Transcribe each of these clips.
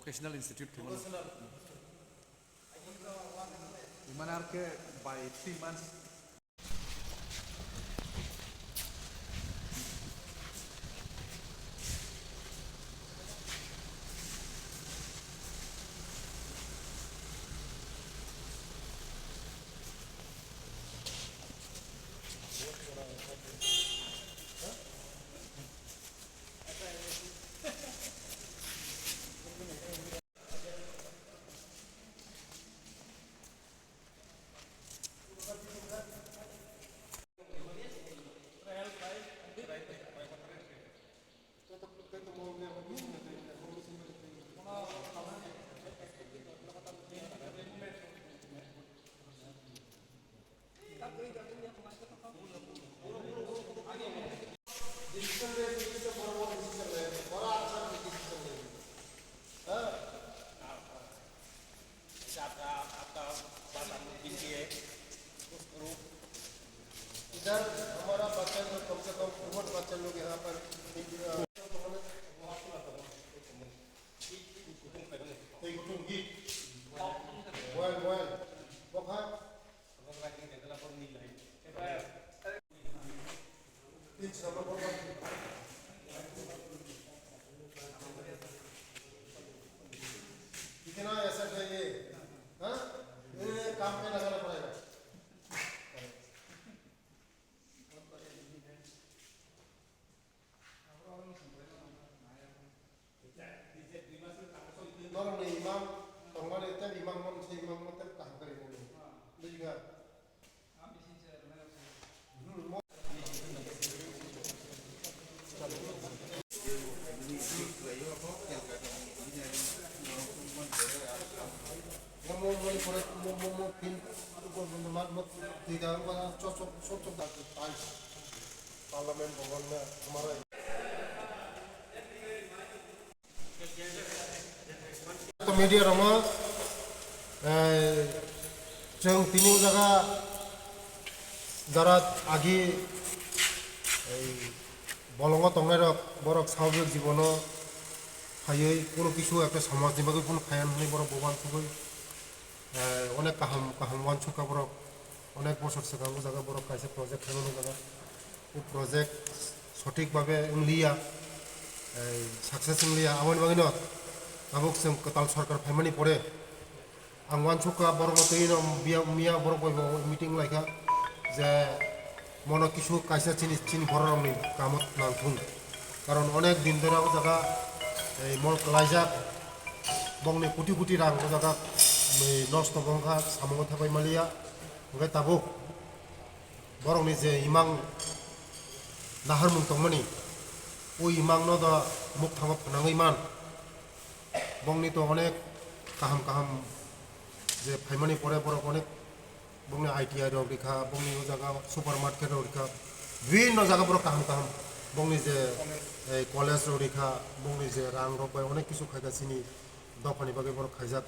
vocational institute Imanarke by 3 months. इधर हमारा बच्चा लोग कम से कम 4 बच्चा लोग यहाँ पर कितना ऐसा चाहिए हाँ काम पे लगाना पड़ेगा Normally imam tonggal itu imam mon si imam mon tem kaham kari mulu. Itu juga. Mau pin tidak cocok parlemen pokoknya kemarin. Media Roma, jeng tini jaga darat agi bolongo tongai rok borok sahaja jibono hayai kono kisu একটা সমাজ নিবাগে কোন খায়ান নেই বড় বোবান সুগই অনেক কাহাম one সুকা বড় অনেক বছর সেখানে জায়গা বড় কাইসে প্রজেক্ট খানো জায়গা ও প্রজেক্ট সঠিকভাবে ইংলিয়া সাকসেস ইংলিয়া আমার বাগিন Abuk sem ketal sarkar family pore, angwan suka baru mati mia baru koi meeting laika, je mono kisu kaisa cini borom ni kamot nangtung, karon onek din dera o jaga mol kelajak, bong ni kuti rang o jaga nos to bongka samongo thapai malia, ngai tabuk, borong ni je imang nahar mung tongmani, o imang no da muk thamap nangai man. বংনি তো অনেক কাহাম যে ফাইমানি পরে বড় অনেক বংনি ITI rock রেখা বংনি ও জায়গা super market rock রেখা বিভিন্ন জায়গা বড় কাহাম বংনি যে কলেজ রক রেখা বংনি যে রাং রক বাই অনেক কিছু খাইগাছিনি দফানি বাগে বড় খাইজাক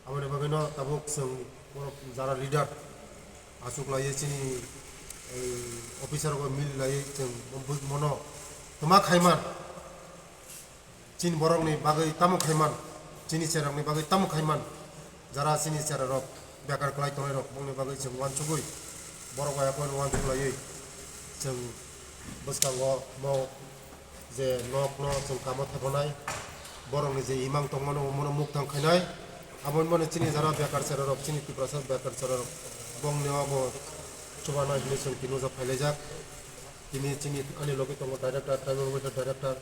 আমার বাগে ন তাবুক जों বড় যারা লিডার আসুক লাইয়ে চিনি অফিসার মিল লাইয়ে जों মনো তোমা খাইমান Chin borong ni bagai tamu khaiman, cini cerang ni bagai tamu khaiman, jara cini cara rok, bakar kelai tongai rok, bong ni bagai jeng wan cugui, borong kaya pun wan cuglai, jeng beskang mau je nok jeng kamot hebonai, borong ni je imang tongmano mono muktang khainai, abon mono cini jara bakar cara rok, cini tiprasat bakar cara rok, bong ni abo coba naik ni jeng tinu jap phailejak, ini cini ani logi tongo director, director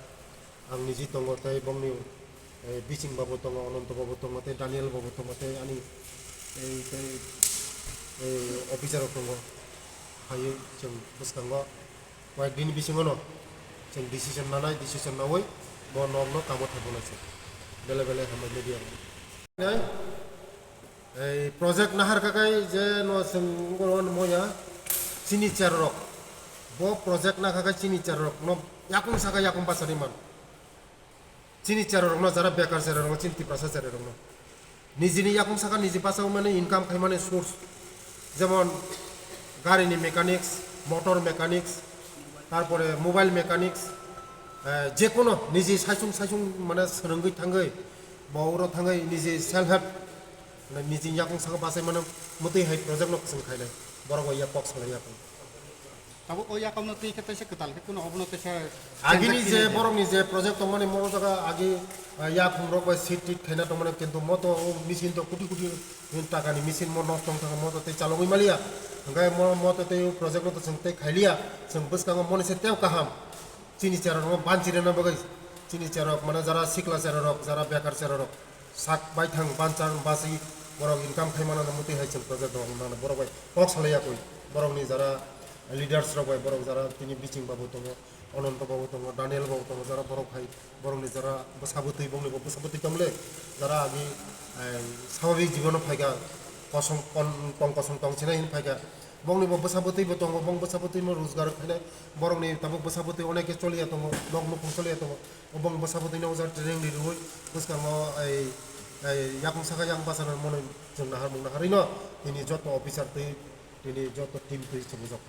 ang niji tongo tai bongni bising babu tongo ononto babu tongo tai Daniel babu tongo tai ani officer tongo haye jeng buskango koi din bisingono jeng decision nawai bo nomno kamot habonase bele hamai media nai project nahar kakai je no senggoron moya sini charrok bo project na kakai sini charrok no yakung saka yakung pasariman Cini cara orang jara bekar cara orang cinti prasa cara orang nizini yakum saka nizi pasau mana income kai mana source যেমন গাড়ি ni mechanics motor mechanics তারপরে mobile mechanics যে কোনো নিজে সাইসুং মানে সোलोंगै थांगै bauro thangai niji self help niji yakung saka basai mana muti hai project nok sing khaile borok ya box khala yakung তাবো ওই একাউন্টে ক্ষেত্রে সে কেতাল কোনো অবনতি সে agini je borok ni je project tomani moro jaga agi yakung rok bai seat tit khaina tomani kintu moto machine to kuti kuti taka ni machine mo nok tong thanga moto te chalogoi malia ngai mo moto te project no to sing te khailia sing bus kang moni se tew kaham chini chara no ban chire na bagai chini chara mana jara sikla chara rok jara bekar chara rok sak bai thang ban char basi borok income khaimana na muti hai project no na borok bai box khala yakoi borok ni jara leaders rok bai borok jara tini biching babu tongo Ananta Babu tongo Daniel Babu tongo যারা borok hai borok ni jara basabuti bongni basabuti tomle jara agi স্বাভাবিক জীবন ফাইগা কসম কং কসম টং চিনাই ফাইগা bongni bo basabuti bo tongo bong basabuti mo rozgar khane borok ni tabuk basabuti oneke choliya tongo nok nok choliya tongo bong basabuti no jar training di roi buska mo ai yakung saka yang basana mono jong nahar mung naharino tini joto officer tini joto team tui chobujok